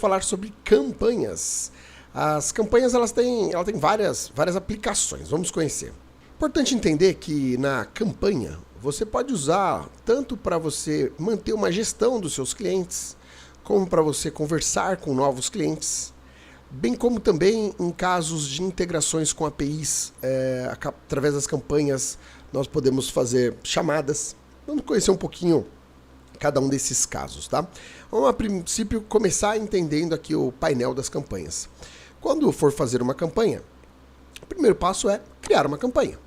falar sobre campanhas. As campanhas ela têm várias aplicações, vamos conhecer. Importante entender que na campanha você pode usar tanto para você manter uma gestão dos seus clientes, como para você conversar com novos clientes, bem como também em casos de integrações com APIs, através das campanhas nós podemos fazer chamadas. Vamos conhecer um pouquinho cada um desses casos, tá? Vamos a princípio começar entendendo aqui o painel das campanhas. Quando for fazer uma campanha, o primeiro passo é criar uma campanha.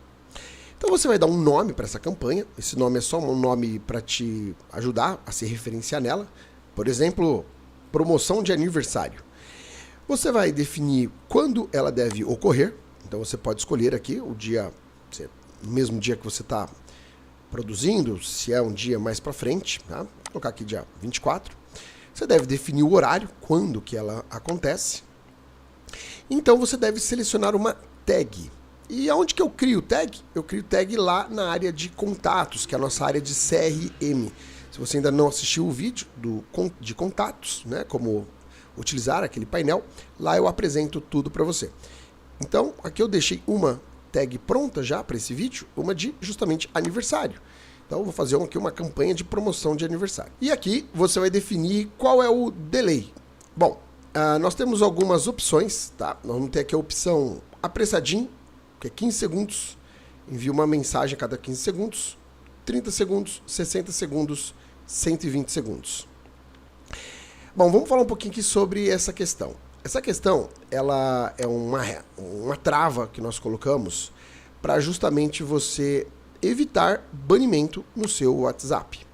Então você vai dar um nome para essa campanha, esse nome é só um nome para te ajudar a se referenciar nela. Por exemplo, promoção de aniversário. Você vai definir quando ela deve ocorrer, então você pode escolher aqui o dia, no mesmo dia que você está produzindo, se é um dia mais para frente, tá? Vou colocar aqui dia 24. Você deve definir o horário, quando que ela acontece. Então você deve selecionar uma tag. E aonde que eu crio tag? Eu crio tag lá na área de contatos, que é a nossa área de CRM. Se você ainda não assistiu o vídeo de contatos, né, como utilizar aquele painel, lá eu apresento tudo para você. Então, aqui eu deixei uma tag pronta já para esse vídeo, uma de justamente aniversário. Então, eu vou fazer aqui uma campanha de promoção de aniversário. E aqui você vai definir qual é o delay. Bom, nós temos algumas opções, tá? Nós vamos ter aqui a opção apressadinho, que é 15 segundos, envia uma mensagem a cada 15 segundos, 30 segundos, 60 segundos, 120 segundos. Bom, vamos falar um pouquinho aqui sobre essa questão. Essa questão, ela é uma trava que nós colocamos para justamente você evitar banimento no seu WhatsApp.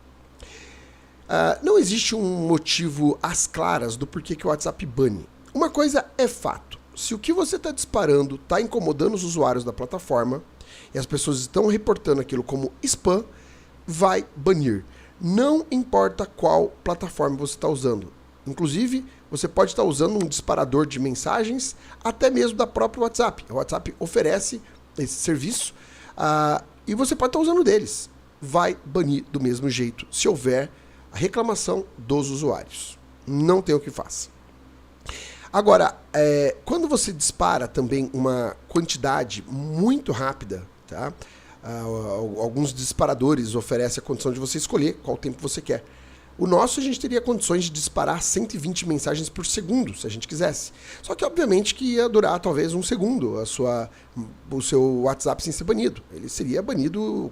Não existe um motivo às claras do porquê que o WhatsApp bane. Uma coisa é fato. Se o que você está disparando está incomodando os usuários da plataforma e as pessoas estão reportando aquilo como spam, vai banir. Não importa qual plataforma você está usando. Inclusive, você pode estar usando um disparador de mensagens, até mesmo da própria WhatsApp. O WhatsApp oferece esse serviço e você pode estar usando deles. Vai banir do mesmo jeito, se houver a reclamação dos usuários. Não tem o que faça. Agora, quando você dispara também uma quantidade muito rápida, tá? Alguns disparadores oferecem a condição de você escolher qual tempo você quer. O nosso, a gente teria condições de disparar 120 mensagens por segundo, se a gente quisesse. Só que, obviamente, que ia durar talvez um segundo o seu WhatsApp sem ser banido. Ele seria banido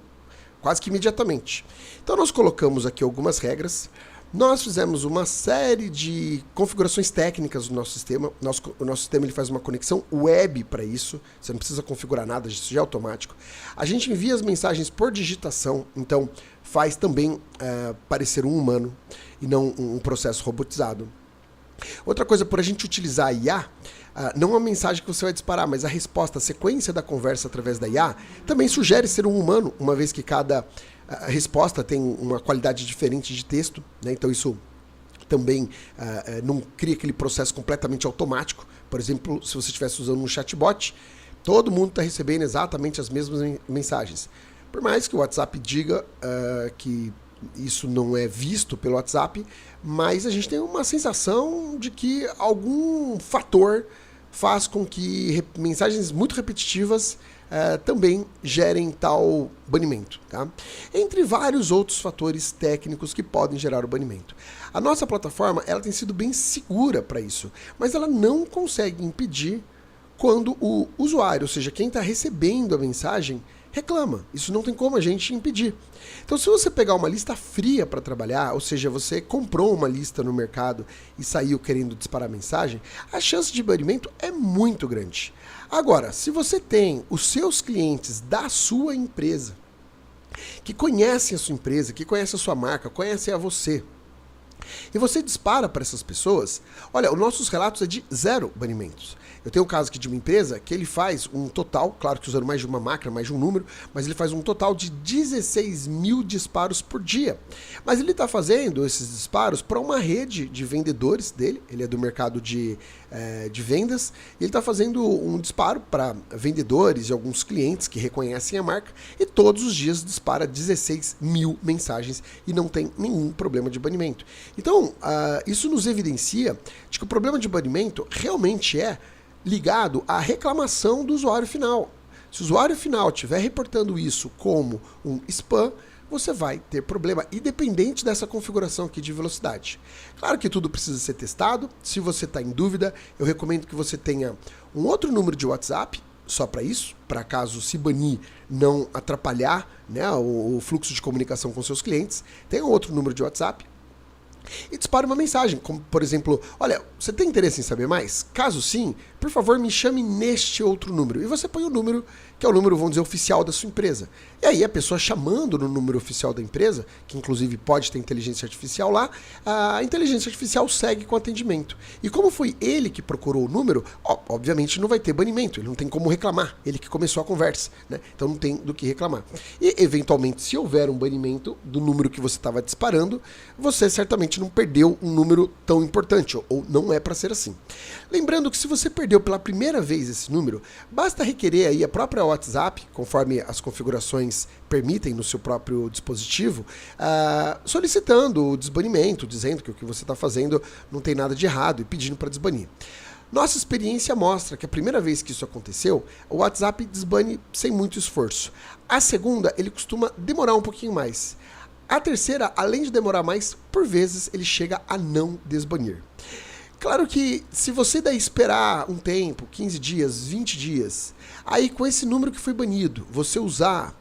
quase que imediatamente. Então, nós colocamos aqui algumas regras. Nós fizemos uma série de configurações técnicas do nosso sistema. O nosso sistema ele faz uma conexão web para isso. Você não precisa configurar nada, isso já é automático. A gente envia as mensagens por digitação, então faz também parecer um humano e não um processo robotizado. Outra coisa, por a gente utilizar a IA, não a mensagem que você vai disparar, mas a resposta, a sequência da conversa através da IA, também sugere ser um humano, uma vez que cada resposta tem uma qualidade diferente de texto, né? Então isso também não cria aquele processo completamente automático. Por exemplo, se você estivesse usando um chatbot, todo mundo está recebendo exatamente as mesmas mensagens. Por mais que o WhatsApp diga que isso não é visto pelo WhatsApp, mas a gente tem uma sensação de que algum fator faz com que mensagens muito repetitivas também gerem tal banimento, tá? Entre vários outros fatores técnicos que podem gerar o banimento. A nossa plataforma ela tem sido bem segura para isso, mas ela não consegue impedir quando o usuário, ou seja, quem está recebendo a mensagem, reclama. Isso não tem como a gente impedir. Então, se você pegar uma lista fria para trabalhar, ou seja, você comprou uma lista no mercado e saiu querendo disparar mensagem, a chance de banimento é muito grande. Agora, se você tem os seus clientes da sua empresa, que conhecem a sua empresa, que conhecem a sua marca, conhecem a você, e você dispara para essas pessoas, olha, os nossos relatos é de 0 banimentos. Eu tenho um caso aqui de uma empresa que ele faz um total, claro que usando mais de uma máquina, mais de um número, mas ele faz um total de 16 mil disparos por dia. Mas ele está fazendo esses disparos para uma rede de vendedores dele, ele é do mercado de vendas, e ele está fazendo um disparo para vendedores e alguns clientes que reconhecem a marca, e todos os dias dispara 16 mil mensagens e não tem nenhum problema de banimento. Então, isso nos evidencia de que o problema de banimento realmente é ligado à reclamação do usuário final. Se o usuário final estiver reportando isso como um spam, você vai ter problema, independente dessa configuração aqui de velocidade. Claro que tudo precisa ser testado. Se você está em dúvida, eu recomendo que você tenha um outro número de WhatsApp, só para isso, para caso se banir não atrapalhar, né, o fluxo de comunicação com seus clientes. Tenha um outro número de WhatsApp e dispara uma mensagem, como por exemplo, olha, você tem interesse em saber mais? Caso sim, por favor me chame neste outro número. E você põe o número, que é o número, vamos dizer, oficial da sua empresa. E aí a pessoa chamando no número oficial da empresa, que inclusive pode ter inteligência artificial lá, a inteligência artificial segue com o atendimento. E como foi ele que procurou o número, obviamente não vai ter banimento, ele não tem como reclamar, ele que começou a conversa, né? Então não tem do que reclamar. E eventualmente, se houver um banimento do número que você estava disparando, você certamente não perdeu um número tão importante, ou não é para ser assim. Lembrando que se você perdeu pela primeira vez esse número, basta requerer aí a própria WhatsApp, conforme as configurações permitem no seu próprio dispositivo, solicitando o desbanimento, dizendo que o que você está fazendo não tem nada de errado e pedindo para desbanir. Nossa experiência mostra que a primeira vez que isso aconteceu, o WhatsApp desbane sem muito esforço. A segunda, ele costuma demorar um pouquinho mais. A terceira, além de demorar mais, por vezes ele chega a não desbanir. Claro que se você daí esperar um tempo, 15 dias, 20 dias, aí com esse número que foi banido, você usar,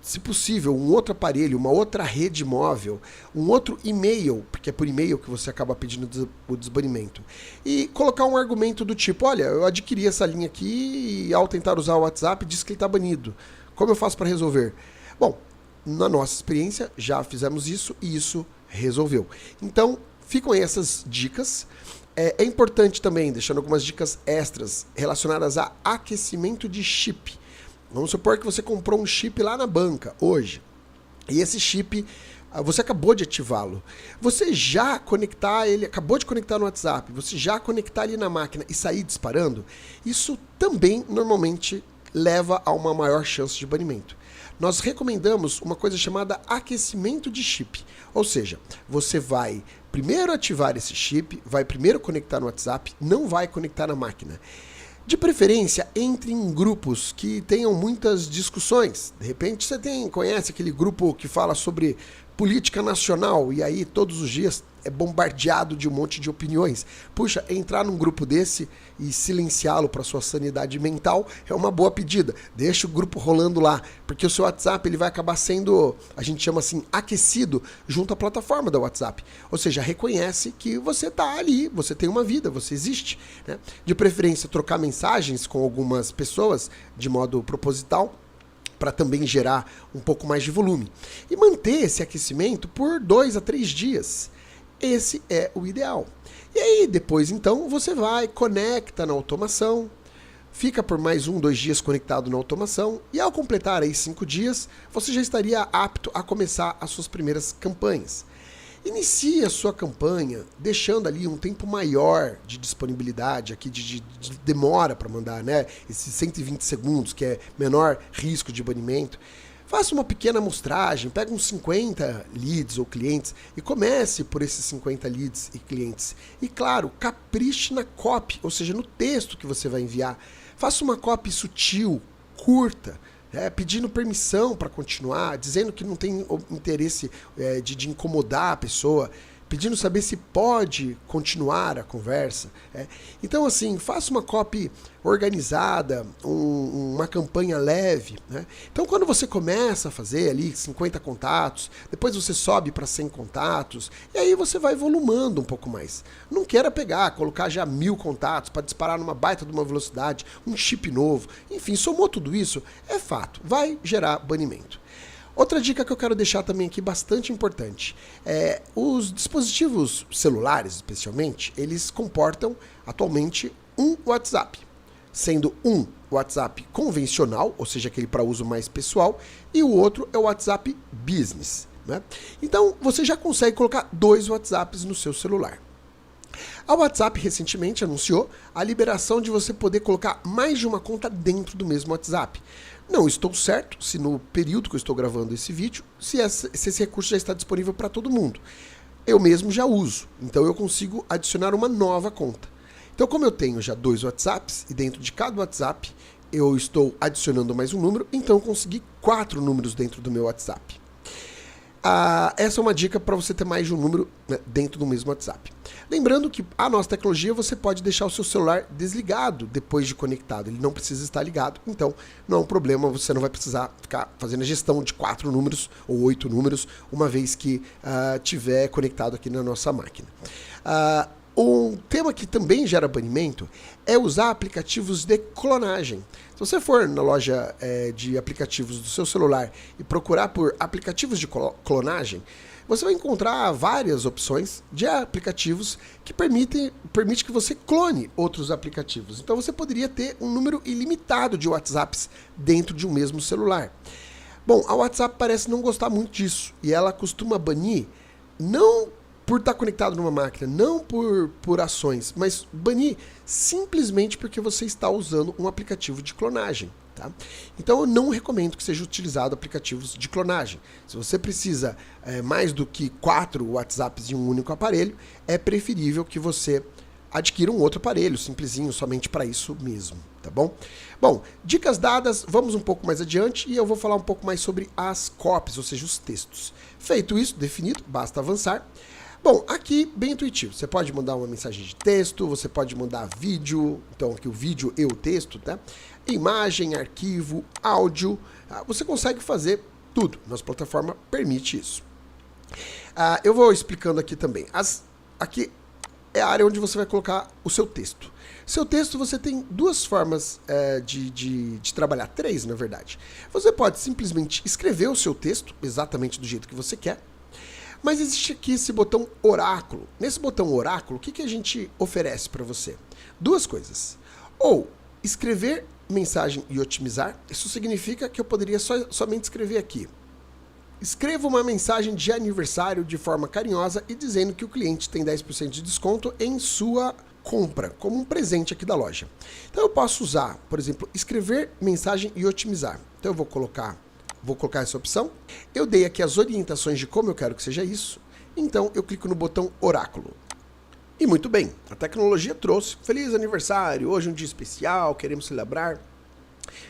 se possível, um outro aparelho, uma outra rede móvel, um outro e-mail, porque é por e-mail que você acaba pedindo o desbanimento, e colocar um argumento do tipo, olha, eu adquiri essa linha aqui e ao tentar usar o WhatsApp diz que ele está banido. Como eu faço para resolver? Bom, na nossa experiência já fizemos isso e isso resolveu. Então, ficam aí essas dicas. É importante também, deixando algumas dicas extras relacionadas a aquecimento de chip. Vamos supor que você comprou um chip lá na banca hoje, e esse chip, você acabou de ativá-lo. Você já conectar ele, acabou de conectar no WhatsApp, você já conectar ele na máquina e sair disparando, isso também normalmente leva a uma maior chance de banimento. Nós recomendamos uma coisa chamada aquecimento de chip. Ou seja, você vai primeiro ativar esse chip, vai primeiro conectar no WhatsApp, não vai conectar na máquina. De preferência, entre em grupos que tenham muitas discussões. De repente você conhece aquele grupo que fala sobre política nacional e aí todos os dias é bombardeado de um monte de opiniões. Puxa, entrar num grupo desse e silenciá-lo para sua sanidade mental é uma boa pedida. Deixa o grupo rolando lá, porque o seu WhatsApp ele vai acabar sendo, a gente chama assim, aquecido junto à plataforma da WhatsApp. Ou seja, reconhece que você está ali, você tem uma vida, você existe, né? De preferência, trocar mensagens com algumas pessoas de modo proposital, para também gerar um pouco mais de volume. E manter esse aquecimento por 2 a 3 dias. Esse é o ideal. E aí, depois, então, você vai, conecta na automação, fica por mais 1, 2 dias conectado na automação, e ao completar aí 5 dias, você já estaria apto a começar as suas primeiras campanhas. Inicie a sua campanha deixando ali um tempo maior de disponibilidade, aqui de demora para mandar, né? Esses 120 segundos, que é menor risco de banimento. Faça uma pequena amostragem, pega uns 50 leads ou clientes e comece por esses 50 leads e clientes. E claro, capriche na copy, ou seja, no texto que você vai enviar. Faça uma copy sutil, curta, pedindo permissão para continuar, dizendo que não tem interesse de incomodar a pessoa, pedindo saber se pode continuar a conversa. Então, assim, faça uma copy organizada, uma campanha leve, né? Então, quando você começa a fazer ali 50 contatos, depois você sobe para 100 contatos, e aí você vai volumando um pouco mais. Não queira colocar já 1000 contatos para disparar numa baita de uma velocidade, um chip novo, enfim, somou tudo isso, é fato, vai gerar banimento. Outra dica que eu quero deixar também aqui bastante importante, os dispositivos celulares, especialmente, eles comportam atualmente um WhatsApp, sendo um WhatsApp convencional, ou seja, aquele para uso mais pessoal, e o outro é o WhatsApp Business, né? Então, você já consegue colocar 2 WhatsApps no seu celular. A WhatsApp recentemente anunciou a liberação de você poder colocar mais de uma conta dentro do mesmo WhatsApp. Não estou certo se no período que eu estou gravando esse vídeo, se esse recurso já está disponível para todo mundo. eu mesmo já uso. Então eu consigo adicionar uma nova conta. Então como eu tenho já 2 WhatsApps e dentro de cada WhatsApp eu estou adicionando mais um número, então eu consegui 4 números dentro do meu WhatsApp. Essa é uma dica para você ter mais de um número, né, dentro do mesmo WhatsApp. Lembrando que a nossa tecnologia você pode deixar o seu celular desligado depois de conectado, ele não precisa estar ligado, então não é um problema, você não vai precisar ficar fazendo a gestão de 4 números ou 8 números, uma vez que tiver conectado aqui na nossa máquina. Um tema que também gera banimento é usar aplicativos de clonagem. Se você for na loja de aplicativos do seu celular e procurar por aplicativos de clonagem, você vai encontrar várias opções de aplicativos que permite que você clone outros aplicativos. Então você poderia ter um número ilimitado de WhatsApps dentro de um mesmo celular. Bom, a WhatsApp parece não gostar muito disso e ela costuma banir não por estar conectado numa máquina, não por ações, mas banir simplesmente porque você está usando um aplicativo de clonagem. Tá? Então eu não recomendo que seja utilizado aplicativos de clonagem. Se você precisa mais do que 4 WhatsApps em um único aparelho, é preferível que você adquira um outro aparelho, simplesinho, somente para isso mesmo, tá bom? Bom, dicas dadas, vamos um pouco mais adiante e eu vou falar um pouco mais sobre as copies, ou seja, os textos. Feito isso, definido, basta avançar. Bom, aqui bem intuitivo, você pode mandar uma mensagem de texto, você pode mandar vídeo, então aqui o vídeo e o texto, tá? Imagem, arquivo, áudio, você consegue fazer tudo, nossa plataforma permite isso. Eu vou explicando aqui também, aqui é a área onde você vai colocar o seu texto. Seu texto você tem 2 formas de trabalhar, 3 na verdade. Você pode simplesmente escrever o seu texto, exatamente do jeito que você quer, mas existe aqui esse botão oráculo. Nesse botão oráculo, o que a gente oferece para você? 2 coisas. Ou escrever mensagem e otimizar. Isso significa que eu poderia somente escrever aqui. Escreva uma mensagem de aniversário de forma carinhosa e dizendo que o cliente tem 10% de desconto em sua compra, como um presente aqui da loja. Então eu posso usar, por exemplo, escrever mensagem e otimizar. Então eu vou colocar essa opção. Eu dei aqui as orientações de como eu quero que seja isso. Então eu clico no botão oráculo. E muito bem, a tecnologia trouxe. Feliz aniversário, hoje é um dia especial, queremos celebrar.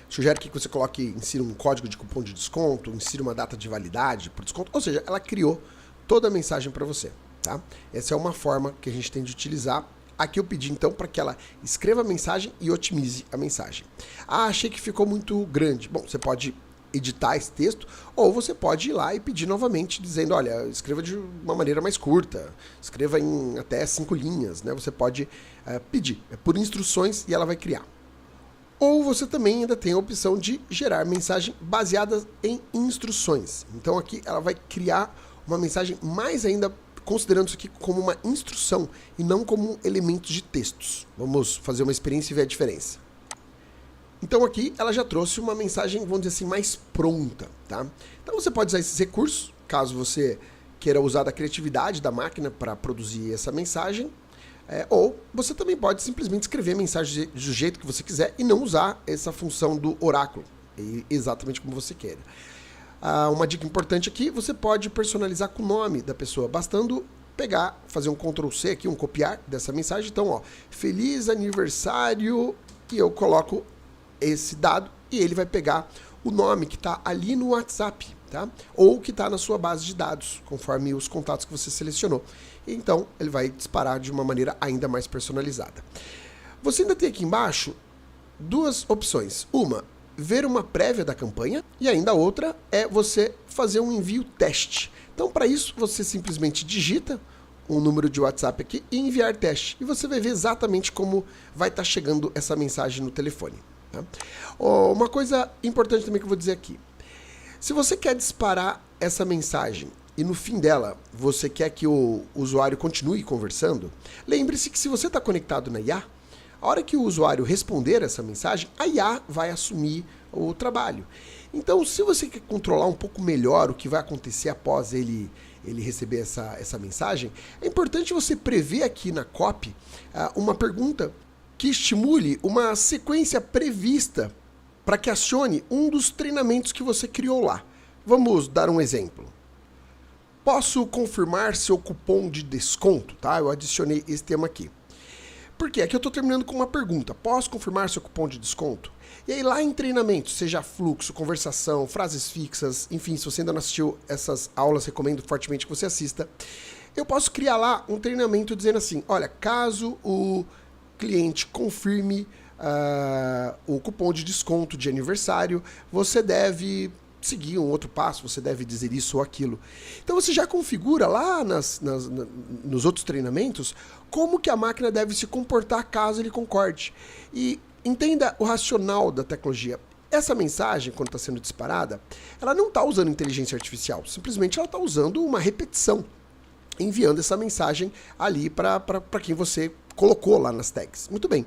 Sugere que você insira um código de cupom de desconto, insira uma data de validade por desconto. Ou seja, ela criou toda a mensagem para você. Tá? Essa é uma forma que a gente tem de utilizar. Aqui eu pedi então para que ela escreva a mensagem e otimize a mensagem. Achei que ficou muito grande. Bom, você pode editar esse texto, ou você pode ir lá e pedir novamente, dizendo, olha, escreva de uma maneira mais curta, escreva em até 5 linhas, né? Você pode pedir, por instruções e ela vai criar. Ou você também ainda tem a opção de gerar mensagem baseada em instruções. Então aqui ela vai criar uma mensagem mais ainda, considerando isso aqui como uma instrução e não como um elemento de textos. Vamos fazer uma experiência e ver a diferença. Então aqui ela já trouxe uma mensagem, vamos dizer assim, mais pronta, tá? Então você pode usar esses recursos, caso você queira usar da criatividade da máquina para produzir essa mensagem, ou você também pode simplesmente escrever a mensagem do jeito que você quiser e não usar essa função do oráculo, exatamente como você quer. Uma dica importante aqui, você pode personalizar com o nome da pessoa, bastando pegar, fazer um Ctrl+C aqui, um copiar dessa mensagem. Então, ó, feliz aniversário, e eu coloco esse dado e ele vai pegar o nome que está ali no WhatsApp, tá? Ou que está na sua base de dados, conforme os contatos que você selecionou. Então, ele vai disparar de uma maneira ainda mais personalizada. Você ainda tem aqui embaixo 2 opções. Uma, ver uma prévia da campanha, e ainda a outra é você fazer um envio teste. Então, para isso, você simplesmente digita um número de WhatsApp aqui e enviar teste. E você vai ver exatamente como vai estar chegando essa mensagem no telefone. Tá? Uma coisa importante também que eu vou dizer aqui. Se você quer disparar essa mensagem e no fim dela você quer que o usuário continue conversando, lembre-se que se você está conectado na IA, a hora que o usuário responder essa mensagem, a IA vai assumir o trabalho. Então, se você quer controlar um pouco melhor o que vai acontecer após ele receber essa mensagem, é importante você prever aqui na copy uma pergunta que estimule uma sequência prevista para que acione um dos treinamentos que você criou lá. Vamos dar um exemplo. Posso confirmar seu cupom de desconto, tá? Eu adicionei esse tema aqui. Por quê? Aqui eu estou terminando com uma pergunta. Posso confirmar seu cupom de desconto? E aí lá em treinamento, seja fluxo, conversação, frases fixas, enfim, se você ainda não assistiu essas aulas, recomendo fortemente que você assista. Eu posso criar lá um treinamento dizendo assim, olha, caso o cliente confirme o cupom de desconto de aniversário, você deve seguir um outro passo, você deve dizer isso ou aquilo. Então você já configura lá nos outros treinamentos como que a máquina deve se comportar caso ele concorde. E entenda o racional da tecnologia. Essa mensagem, quando está sendo disparada, ela não está usando inteligência artificial, simplesmente ela está usando uma repetição, enviando essa mensagem ali para quem você colocou lá nas tags. Muito bem.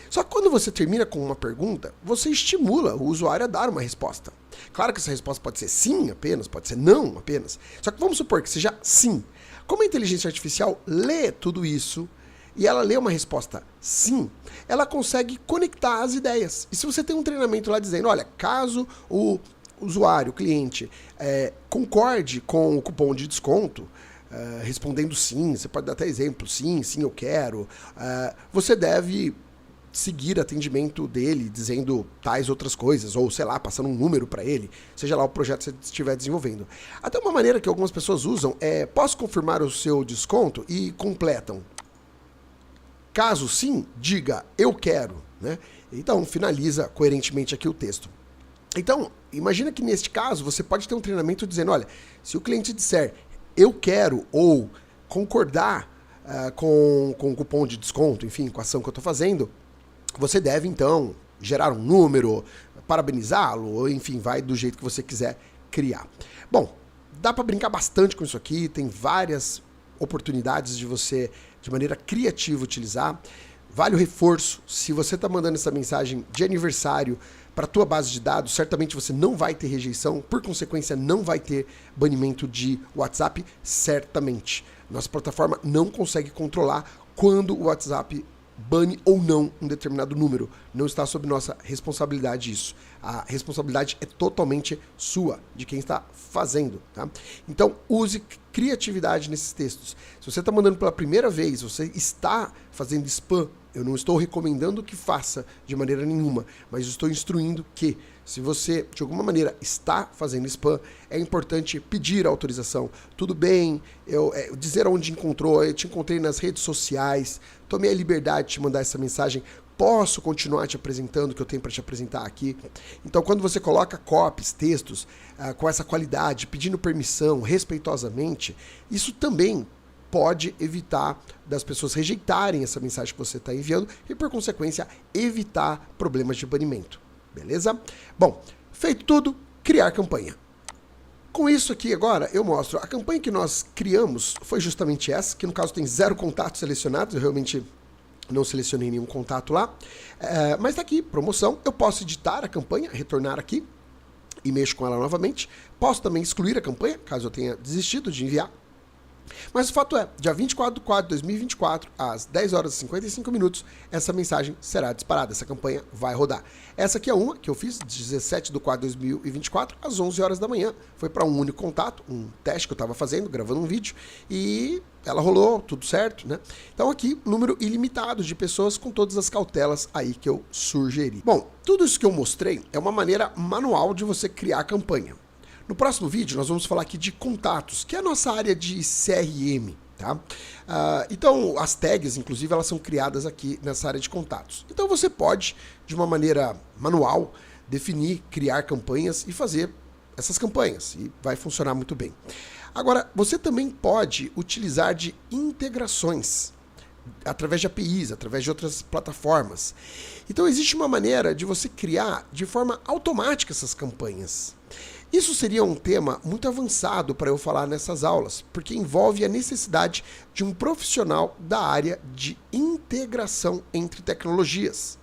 Só que quando você termina com uma pergunta, você estimula o usuário a dar uma resposta. Claro que essa resposta pode ser sim apenas, pode ser não apenas. Só que vamos supor que seja sim. Como a inteligência artificial lê tudo isso e ela lê uma resposta sim, ela consegue conectar as ideias. E se você tem um treinamento lá dizendo, olha, caso o usuário, o cliente, concorde com o cupom de desconto, respondendo sim, você pode dar até exemplo, sim, eu quero, você deve seguir atendimento dele, dizendo tais outras coisas, ou sei lá, passando um número para ele, seja lá o projeto que você estiver desenvolvendo. Até uma maneira que algumas pessoas usam é, posso confirmar o seu desconto? E completam. Caso sim, diga, eu quero, né? Então, finaliza coerentemente aqui o texto. Então, imagina que neste caso, você pode ter um treinamento dizendo, olha, se o cliente disser, eu quero, ou concordar com o cupom de desconto, enfim, com a ação que eu estou fazendo, você deve, então, gerar um número, parabenizá-lo, ou enfim, vai do jeito que você quiser criar. Bom, dá para brincar bastante com isso aqui, tem várias oportunidades de você, de maneira criativa, utilizar. Vale o reforço, se você está mandando essa mensagem de aniversário para a tua base de dados, certamente você não vai ter rejeição, por consequência, não vai ter banimento de WhatsApp, certamente. Nossa plataforma não consegue controlar quando o WhatsApp bane ou não um determinado número. Não está sob nossa responsabilidade isso. A responsabilidade é totalmente sua, de quem está fazendo. Tá? Então, use criatividade nesses textos. Se você está mandando pela primeira vez, você está fazendo spam, eu não estou recomendando que faça de maneira nenhuma, mas estou instruindo que, se você, de alguma maneira, está fazendo spam, é importante pedir autorização. Tudo bem, dizer onde encontrou, eu te encontrei nas redes sociais, tomei a liberdade de te mandar essa mensagem, posso continuar te apresentando o que eu tenho para te apresentar aqui. Então, quando você coloca copies, textos, com essa qualidade, pedindo permissão, respeitosamente, isso também pode evitar das pessoas rejeitarem essa mensagem que você está enviando e, por consequência, evitar problemas de banimento. Beleza? Bom, feito tudo, criar campanha. Com isso aqui agora, eu mostro a campanha que nós criamos, foi justamente essa, que no caso tem 0 contatos selecionados, eu realmente não selecionei nenhum contato lá, mas tá aqui, promoção, eu posso editar a campanha, retornar aqui e mexo com ela novamente, posso também excluir a campanha, caso eu tenha desistido de enviar. Mas o fato é, dia 24/4/2024, às 10 horas e 55 minutos, essa mensagem será disparada, essa campanha vai rodar. Essa aqui é uma que eu fiz, 17/4/2024, às 11 horas da manhã. Foi para um único contato, um teste que eu estava fazendo, gravando um vídeo, e ela rolou, tudo certo, né? Então aqui, número ilimitado de pessoas com todas as cautelas aí que eu sugeri. Bom, tudo isso que eu mostrei é uma maneira manual de você criar a campanha. No próximo vídeo, nós vamos falar aqui de contatos, que é a nossa área de CRM, tá? Então, as tags, inclusive, elas são criadas aqui nessa área de contatos. Então, você pode, de uma maneira manual, definir, criar campanhas e fazer essas campanhas, e vai funcionar muito bem. Agora, você também pode utilizar de integrações, através de APIs, através de outras plataformas. Então, existe uma maneira de você criar de forma automática essas campanhas. Isso seria um tema muito avançado para eu falar nessas aulas, porque envolve a necessidade de um profissional da área de integração entre tecnologias.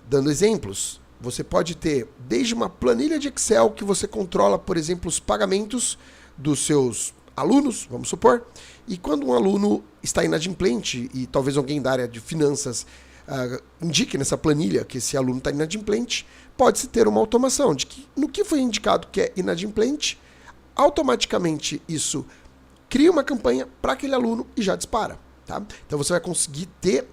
Dando exemplos, você pode ter desde uma planilha de Excel que você controla, por exemplo, os pagamentos dos seus alunos, vamos supor, e quando um aluno está inadimplente e talvez alguém da área de finanças indique nessa planilha que esse aluno está inadimplente, pode-se ter uma automação de que no que foi indicado que é inadimplente, automaticamente isso cria uma campanha para aquele aluno e já dispara. Tá? Então você vai conseguir ter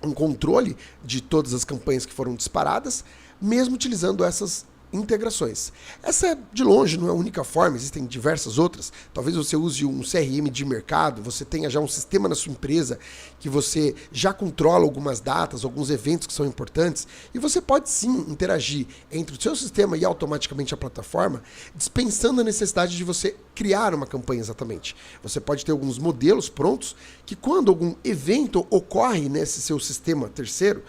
um controle de todas as campanhas que foram disparadas, mesmo utilizando essas integrações. Essa, de longe, não é a única forma, existem diversas outras. Talvez você use um CRM de mercado, você tenha já um sistema na sua empresa que você já controla algumas datas, alguns eventos que são importantes, e você pode sim interagir entre o seu sistema e automaticamente a plataforma, dispensando a necessidade de você criar uma campanha exatamente. Você pode ter alguns modelos prontos que, quando algum evento ocorre nesse seu sistema terceiro,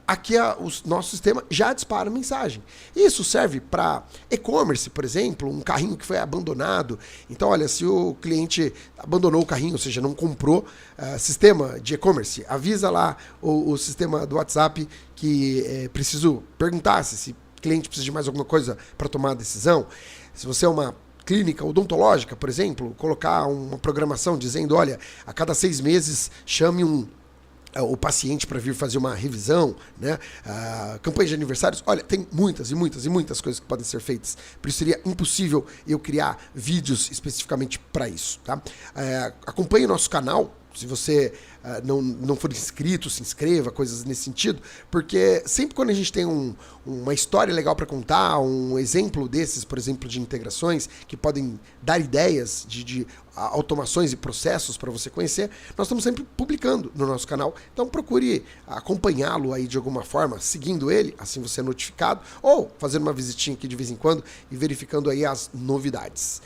aqui o nosso sistema já dispara a mensagem. Isso serve para e-commerce, por exemplo, um carrinho que foi abandonado. Então, olha, se o cliente abandonou o carrinho, ou seja, não comprou, sistema de e-commerce, avisa lá o sistema do WhatsApp que preciso perguntar se esse cliente precisa de mais alguma coisa para tomar a decisão. Se você é uma clínica odontológica, por exemplo, colocar uma programação dizendo, olha, a cada 6 meses chame o paciente para vir fazer uma revisão, né? Campanha de aniversários, olha, tem muitas e muitas e muitas coisas que podem ser feitas. Por isso seria impossível eu criar vídeos especificamente para isso, tá? Acompanhe o nosso canal. Se você não for inscrito, se inscreva, coisas nesse sentido, porque sempre quando a gente tem uma história legal para contar, um exemplo desses, por exemplo, de integrações que podem dar ideias de automações e processos para você conhecer, nós estamos sempre publicando no nosso canal. Então procure acompanhá-lo aí de alguma forma, seguindo ele, assim você é notificado, ou fazendo uma visitinha aqui de vez em quando e verificando aí as novidades.